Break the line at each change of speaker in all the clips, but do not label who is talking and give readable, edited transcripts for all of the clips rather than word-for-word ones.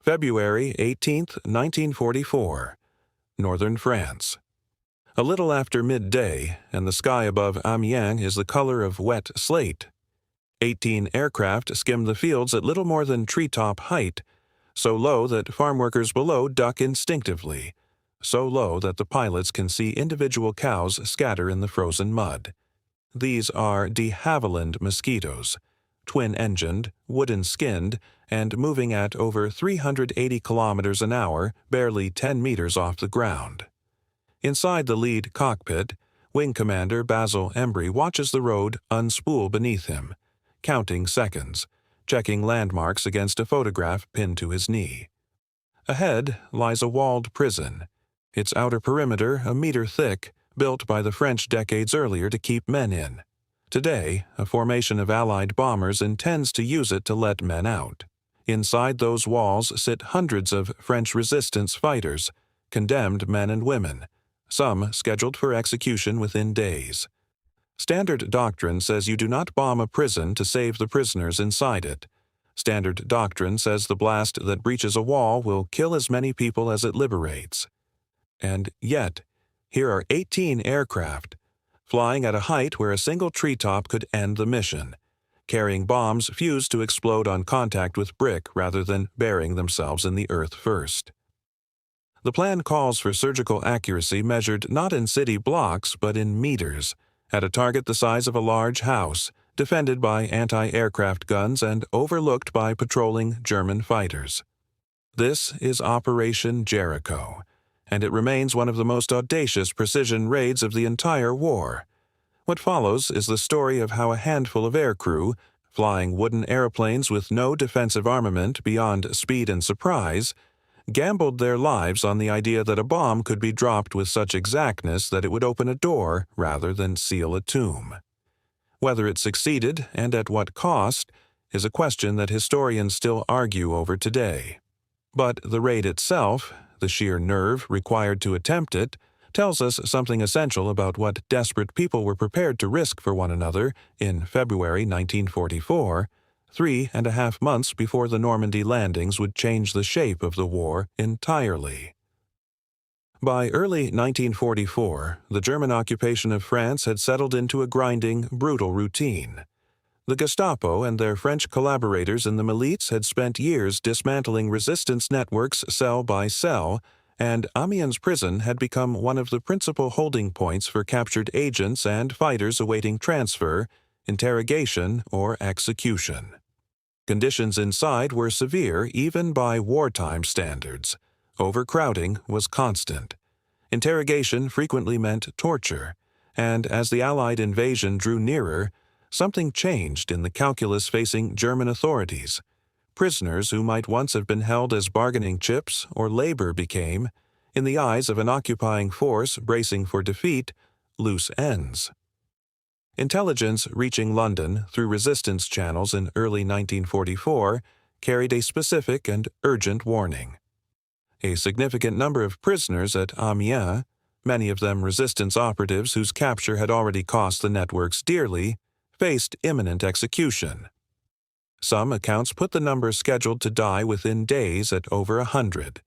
February 18, 1944, northern France. A little after midday, and the sky above Amiens is the color of wet slate. 18 aircraft skim the fields at little more than treetop height, so low that farm workers below duck instinctively, so low that the pilots can see individual cows scatter in the frozen mud. These are de Havilland Mosquitoes, twin-engined, wooden-skinned, and moving at over 380 kilometers an hour, barely 10 meters off the ground. Inside the lead cockpit, Wing Commander Basil Embry watches the road unspool beneath him, counting seconds, checking landmarks against a photograph pinned to his knee. Ahead lies a walled prison, its outer perimeter a meter thick, built by the French decades earlier to keep men in. Today, a formation of Allied bombers intends to use it to let men out. Inside those walls sit hundreds of French resistance fighters, condemned men and women, some scheduled for execution within days. Standard doctrine says you do not bomb a prison to save the prisoners inside it. Standard doctrine says the blast that breaches a wall will kill as many people as it liberates. And yet, here are 18 aircraft, flying at a height where a single treetop could end the mission, carrying bombs fused to explode on contact with brick rather than burying themselves in the earth first. The plan calls for surgical accuracy measured not in city blocks but in meters, at a target the size of a large house, defended by anti-aircraft guns and overlooked by patrolling German fighters. This is Operation Jericho, and it remains one of the most audacious precision raids of the entire war. What follows is the story of how a handful of aircrew, flying wooden airplanes with no defensive armament beyond speed and surprise, gambled their lives on the idea that a bomb could be dropped with such exactness that it would open a door rather than seal a tomb. Whether it succeeded, and at what cost, is a question that historians still argue over today. But the raid itself, the sheer nerve required to attempt it, tells us something essential about what desperate people were prepared to risk for one another in February 1944, 3.5 months before the Normandy landings would change the shape of the war entirely. By early 1944, the German occupation of France had settled into a grinding, brutal routine. The Gestapo and their French collaborators in the milices had spent years dismantling resistance networks cell by cell, and Amiens prison had become one of the principal holding points for captured agents and fighters awaiting transfer, interrogation, or execution. Conditions inside were severe even by wartime standards. Overcrowding was constant. Interrogation frequently meant torture, and as the Allied invasion drew nearer, something changed in the calculus facing German authorities. Prisoners who might once have been held as bargaining chips or labor became, in the eyes of an occupying force bracing for defeat, loose ends. Intelligence reaching London through resistance channels in early 1944 carried a specific and urgent warning. A significant number of prisoners at Amiens, many of them resistance operatives whose capture had already cost the networks dearly, faced imminent execution. Some accounts put the number scheduled to die within days at over 100.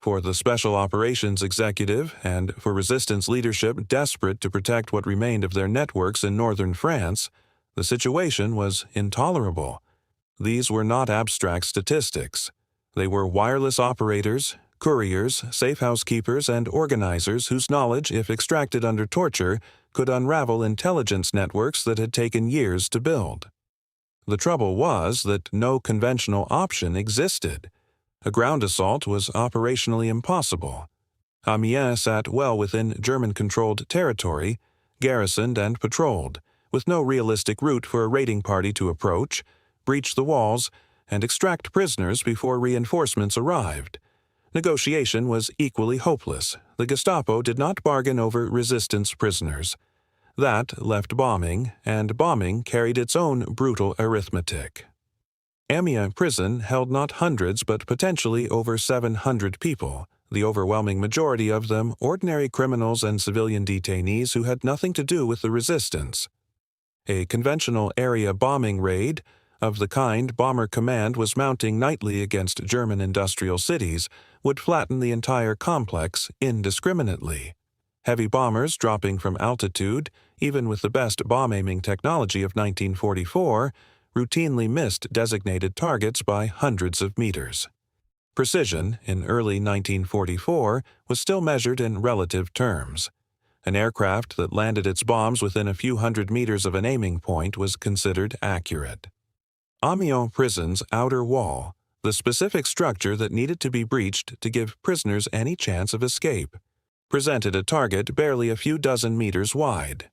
For the Special Operations Executive and for resistance leadership desperate to protect what remained of their networks in northern France, the situation was intolerable. These were not abstract statistics. They were wireless operators, couriers, safe housekeepers, and organizers whose knowledge, if extracted under torture, could unravel intelligence networks that had taken years to build. The trouble was that no conventional option existed. A ground assault was operationally impossible. Amiens sat well within German-controlled territory, garrisoned and patrolled, with no realistic route for a raiding party to approach, breach the walls, and extract prisoners before reinforcements arrived. Negotiation was equally hopeless. The Gestapo did not bargain over resistance prisoners. That left bombing, and bombing carried its own brutal arithmetic. Amiens prison held not hundreds but potentially over 700 people, the overwhelming majority of them ordinary criminals and civilian detainees who had nothing to do with the resistance. A conventional area bombing raid, of the kind Bomber Command was mounting nightly against German industrial cities, would flatten the entire complex indiscriminately. Heavy bombers dropping from altitude, even with the best bomb-aiming technology of 1944, routinely missed designated targets by hundreds of meters. Precision, in early 1944, was still measured in relative terms. An aircraft that landed its bombs within a few hundred meters of an aiming point was considered accurate. Amiens prison's outer wall, the specific structure that needed to be breached to give prisoners any chance of escape, presented a target barely a few dozen meters wide.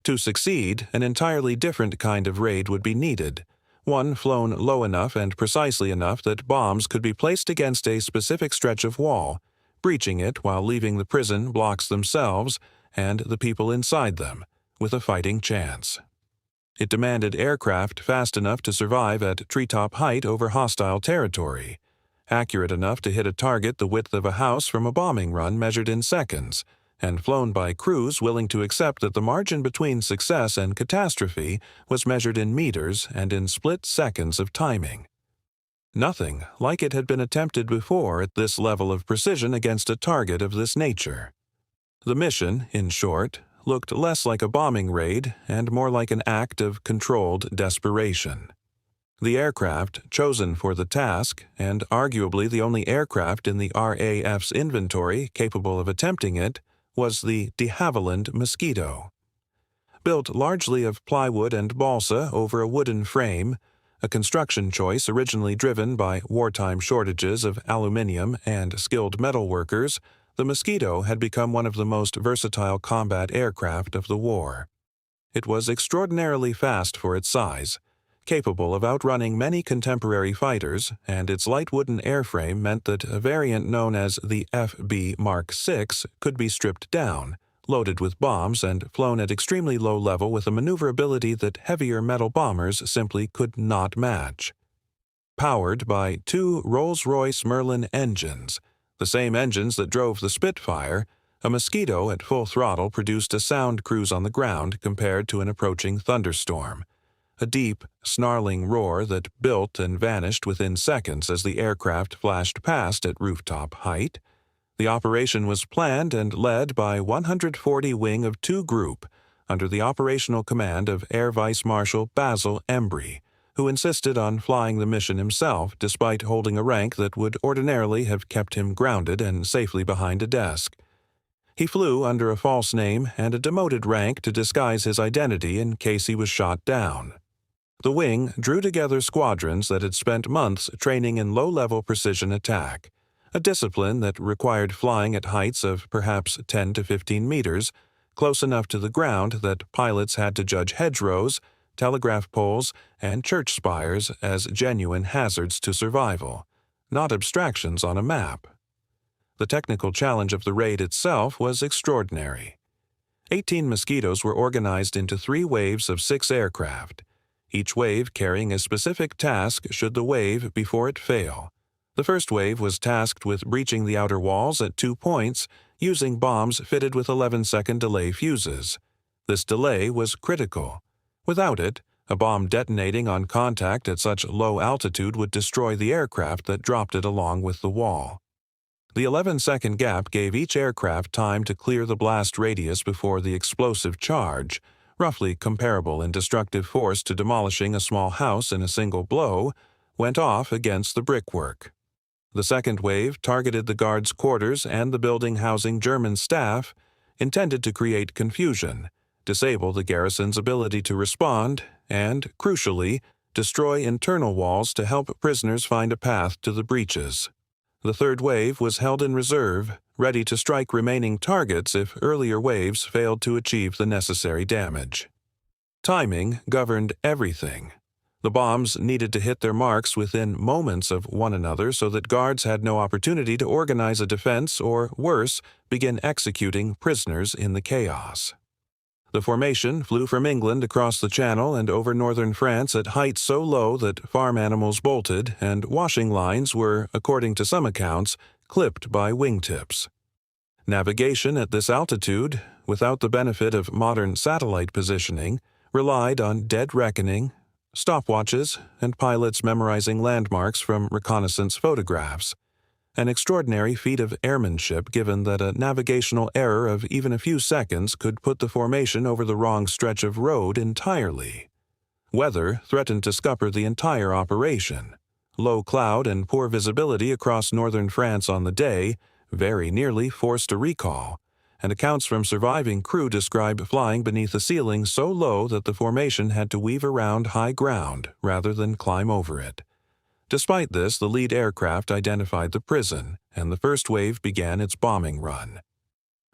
To succeed, an entirely different kind of raid would be needed, one flown low enough and precisely enough that bombs could be placed against a specific stretch of wall, breaching it while leaving the prison blocks themselves and the people inside them with a fighting chance. It demanded aircraft fast enough to survive at treetop height over hostile territory, accurate enough to hit a target the width of a house from a bombing run measured in seconds, and flown by crews willing to accept that the margin between success and catastrophe was measured in meters and in split seconds of timing. Nothing like it had been attempted before at this level of precision against a target of this nature. The mission, in short, looked less like a bombing raid and more like an act of controlled desperation. The aircraft chosen for the task, and arguably the only aircraft in the RAF's inventory capable of attempting it, was the de Havilland Mosquito. Built largely of plywood and balsa over a wooden frame, a construction choice originally driven by wartime shortages of aluminium and skilled metal workers, the Mosquito had become one of the most versatile combat aircraft of the war. It was extraordinarily fast for its size, capable of outrunning many contemporary fighters, and its light wooden airframe meant that a variant known as the FB Mark VI could be stripped down, loaded with bombs, and flown at extremely low level with a maneuverability that heavier metal bombers simply could not match. Powered by two Rolls-Royce Merlin engines, the same engines that drove the Spitfire, a Mosquito at full throttle produced a sound cruise on the ground compared to an approaching thunderstorm. A deep, snarling roar that built and vanished within seconds as the aircraft flashed past at rooftop height. The operation was planned and led by 140 Wing of 2 Group under the operational command of Air Vice Marshal Basil Embry, who insisted on flying the mission himself despite holding a rank that would ordinarily have kept him grounded and safely behind a desk. He flew under a false name and a demoted rank to disguise his identity in case he was shot down. The wing drew together squadrons that had spent months training in low-level precision attack, a discipline that required flying at heights of perhaps 10 to 15 meters, close enough to the ground that pilots had to judge hedgerows, telegraph poles, and church spires as genuine hazards to survival, not abstractions on a map. The technical challenge of the raid itself was extraordinary. 18 Mosquitoes were organized into 3 waves of 6 aircraft, each wave carrying a specific task should the wave before it fail. The first wave was tasked with breaching the outer walls at 2 points using bombs fitted with 11-second delay fuses. This delay was critical. Without it, a bomb detonating on contact at such low altitude would destroy the aircraft that dropped it along with the wall. The 11-second gap gave each aircraft time to clear the blast radius before the explosive charge, roughly comparable in destructive force to demolishing a small house in a single blow, went off against the brickwork. The second wave targeted the guards' quarters and the building housing German staff, intended to create confusion, disable the garrison's ability to respond, and, crucially, destroy internal walls to help prisoners find a path to the breaches. The third wave was held in reserve, ready to strike remaining targets if earlier waves failed to achieve the necessary damage. Timing governed everything. The bombs needed to hit their marks within moments of one another so that guards had no opportunity to organize a defense or, worse, begin executing prisoners in the chaos. The formation flew from England across the Channel and over northern France at heights so low that farm animals bolted and washing lines were, according to some accounts, clipped by wingtips. Navigation at this altitude, without the benefit of modern satellite positioning, relied on dead reckoning, stopwatches, and pilots memorizing landmarks from reconnaissance photographs. An extraordinary feat of airmanship given that a navigational error of even a few seconds could put the formation over the wrong stretch of road entirely. Weather threatened to scupper the entire operation. Low cloud and poor visibility across northern France on the day very nearly forced a recall, and accounts from surviving crew describe flying beneath a ceiling so low that the formation had to weave around high ground rather than climb over it. Despite this, the lead aircraft identified the prison, and the first wave began its bombing run.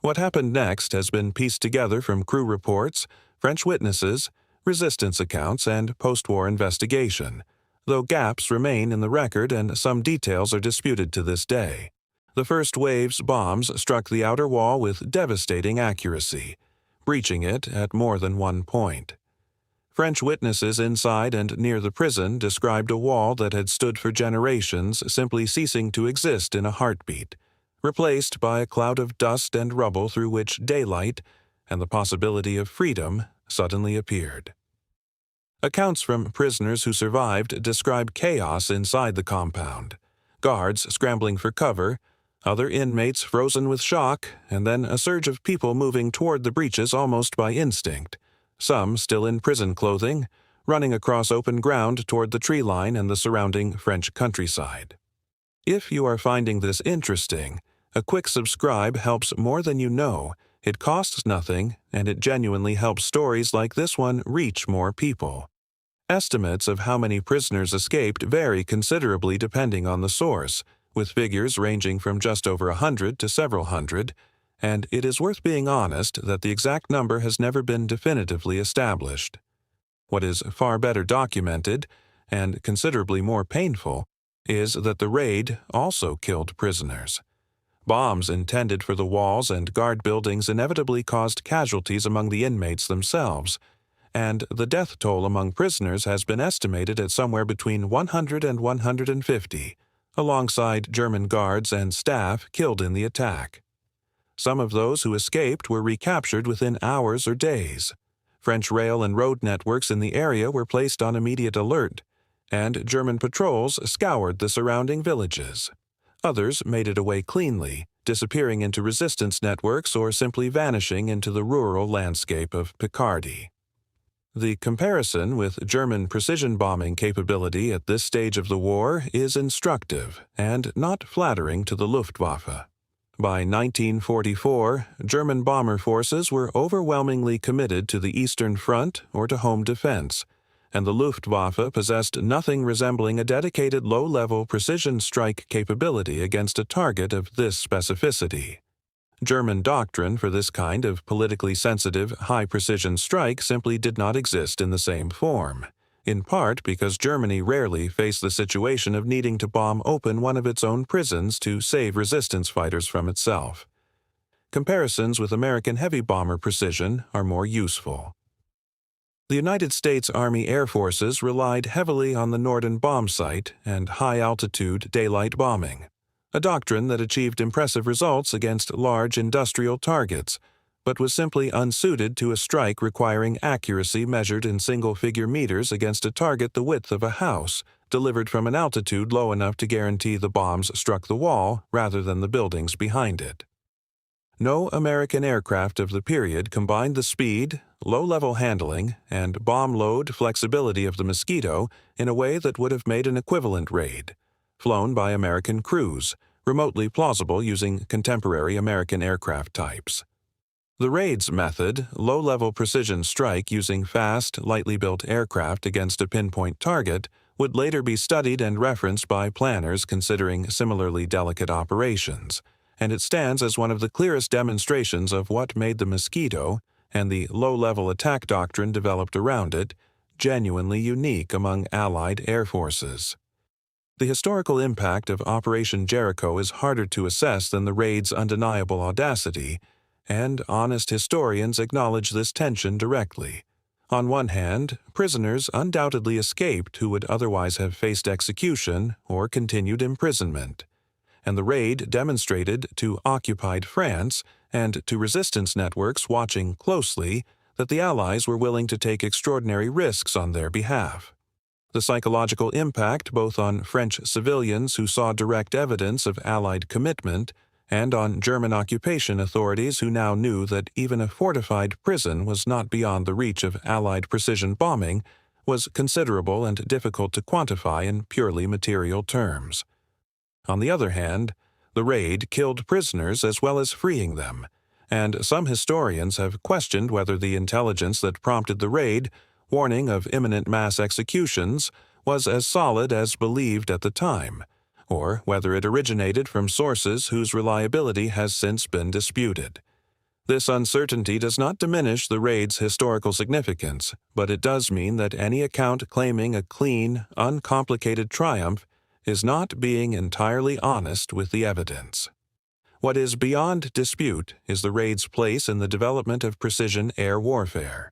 What happened next has been pieced together from crew reports, French witnesses, resistance accounts, and post-war investigation, though gaps remain in the record and some details are disputed to this day. The first wave's bombs struck the outer wall with devastating accuracy, breaching it at more than one point. French witnesses inside and near the prison described a wall that had stood for generations simply ceasing to exist in a heartbeat, replaced by a cloud of dust and rubble through which daylight and the possibility of freedom suddenly appeared. Accounts from prisoners who survived describe chaos inside the compound, guards scrambling for cover, other inmates frozen with shock, and then a surge of people moving toward the breaches almost by instinct, some still in prison clothing, running across open ground toward the tree line and the surrounding French countryside. If you are finding this interesting, a quick subscribe helps more than you know, it costs nothing, and it genuinely helps stories like this one reach more people. Estimates of how many prisoners escaped vary considerably depending on the source, with figures ranging from just over 100 to several hundred, and it is worth being honest that the exact number has never been definitively established. What is far better documented, and considerably more painful, is that the raid also killed prisoners. Bombs intended for the walls and guard buildings inevitably caused casualties among the inmates themselves, and the death toll among prisoners has been estimated at somewhere between 100 and 150, alongside German guards and staff killed in the attack. Some of those who escaped were recaptured within hours or days. French rail and road networks in the area were placed on immediate alert, and German patrols scoured the surrounding villages. Others made it away cleanly, disappearing into resistance networks or simply vanishing into the rural landscape of Picardy. The comparison with German precision bombing capability at this stage of the war is instructive and not flattering to the Luftwaffe. By 1944, German bomber forces were overwhelmingly committed to the Eastern Front or to home defense, and the Luftwaffe possessed nothing resembling a dedicated low-level precision strike capability against a target of this specificity. German doctrine for this kind of politically sensitive, high-precision strike simply did not exist in the same form, in part because Germany rarely faced the situation of needing to bomb open one of its own prisons to save resistance fighters from itself. Comparisons with American heavy bomber precision are more useful. The United States Army Air Forces relied heavily on the Norden bomb site and high-altitude daylight bombing, a doctrine that achieved impressive results against large industrial targets, but was simply unsuited to a strike requiring accuracy measured in single-figure meters against a target the width of a house, delivered from an altitude low enough to guarantee the bombs struck the wall rather than the buildings behind it. No American aircraft of the period combined the speed, low-level handling, and bomb load flexibility of the Mosquito in a way that would have made an equivalent raid, flown by American crews, remotely plausible using contemporary American aircraft types. The raid's method, low-level precision strike using fast, lightly built aircraft against a pinpoint target, would later be studied and referenced by planners considering similarly delicate operations, and it stands as one of the clearest demonstrations of what made the Mosquito, and the low-level attack doctrine developed around it, genuinely unique among Allied air forces. The historical impact of Operation Jericho is harder to assess than the raid's undeniable audacity, and honest historians acknowledge this tension directly. On one hand, prisoners undoubtedly escaped who would otherwise have faced execution or continued imprisonment, and the raid demonstrated to occupied France and to resistance networks watching closely that the Allies were willing to take extraordinary risks on their behalf. The psychological impact both on French civilians who saw direct evidence of Allied commitment and on German occupation authorities who now knew that even a fortified prison was not beyond the reach of Allied precision bombing was considerable and difficult to quantify in purely material terms. On the other hand, the raid killed prisoners as well as freeing them, and some historians have questioned whether the intelligence that prompted the raid, warning of imminent mass executions, was as solid as believed at the time, or whether it originated from sources whose reliability has since been disputed. This uncertainty does not diminish the raid's historical significance, but it does mean that any account claiming a clean, uncomplicated triumph is not being entirely honest with the evidence. What is beyond dispute is the raid's place in the development of precision air warfare.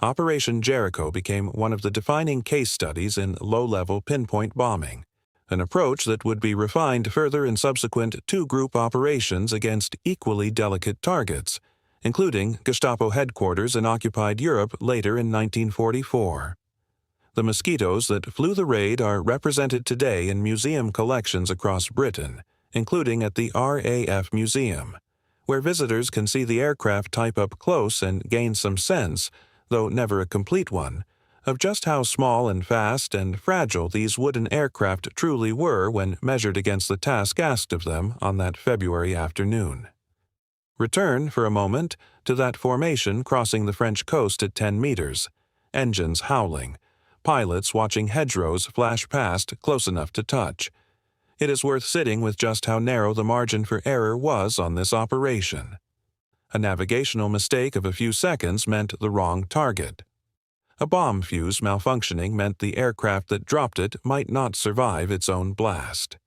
Operation Jericho became one of the defining case studies in low-level pinpoint bombing, an approach that would be refined further in subsequent two-group operations against equally delicate targets, including Gestapo headquarters in occupied Europe later in 1944. The mosquitoes that flew the raid are represented today in museum collections across Britain, including at the RAF Museum, where visitors can see the aircraft type up close and gain some sense, though never a complete one, of just how small and fast and fragile these wooden aircraft truly were when measured against the task asked of them on that February afternoon. Return, for a moment, to that formation crossing the French coast at 10 meters, engines howling, pilots watching hedgerows flash past close enough to touch. It is worth sitting with just how narrow the margin for error was on this operation. A navigational mistake of a few seconds meant the wrong target. A bomb fuse malfunctioning meant the aircraft that dropped it might not survive its own blast.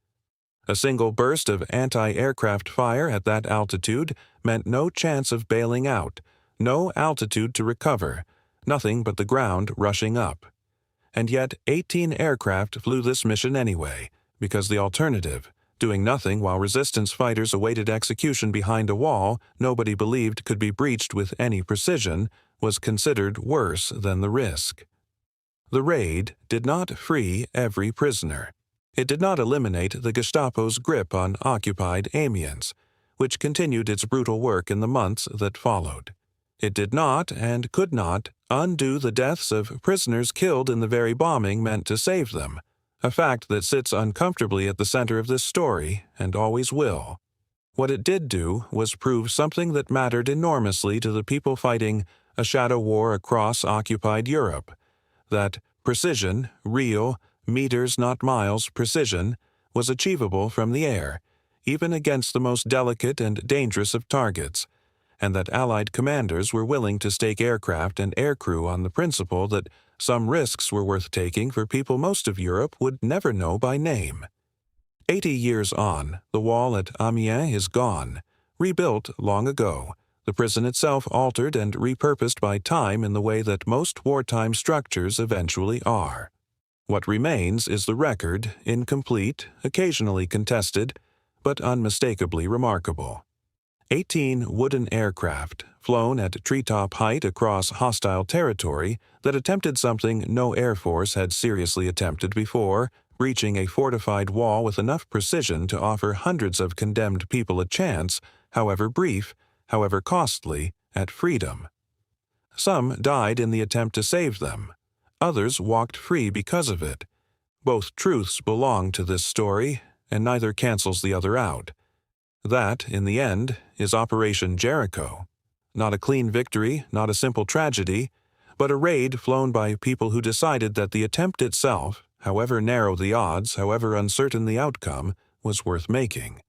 A single burst of anti-aircraft fire at that altitude meant no chance of bailing out, no altitude to recover, nothing but the ground rushing up. And yet 18 aircraft flew this mission anyway, because the alternative, doing nothing while resistance fighters awaited execution behind a wall nobody believed could be breached with any precision, was considered worse than the risk. The raid did not free every prisoner. It did not eliminate the Gestapo's grip on occupied Amiens, which continued its brutal work in the months that followed. It did not and could not undo the deaths of prisoners killed in the very bombing meant to save them, a fact that sits uncomfortably at the center of this story and always will. What it did do was prove something that mattered enormously to the people fighting a shadow war across occupied Europe, that precision, real, meters not miles precision, was achievable from the air, even against the most delicate and dangerous of targets, and that Allied commanders were willing to stake aircraft and aircrew on the principle that some risks were worth taking for people most of Europe would never know by name. 80 years on, the wall at Amiens is gone, rebuilt long ago, the prison itself altered and repurposed by time in the way that most wartime structures eventually are. What remains is the record, incomplete, occasionally contested, but unmistakably remarkable. 18 wooden aircraft, flown at treetop height across hostile territory, that attempted something no Air Force had seriously attempted before, breaching a fortified wall with enough precision to offer hundreds of condemned people a chance, however brief, however costly, at freedom. Some died in the attempt to save them. Others walked free because of it. Both truths belong to this story, and neither cancels the other out. That, in the end, is Operation Jericho. Not a clean victory, not a simple tragedy, but a raid flown by people who decided that the attempt itself, however narrow the odds, however uncertain the outcome, was worth making.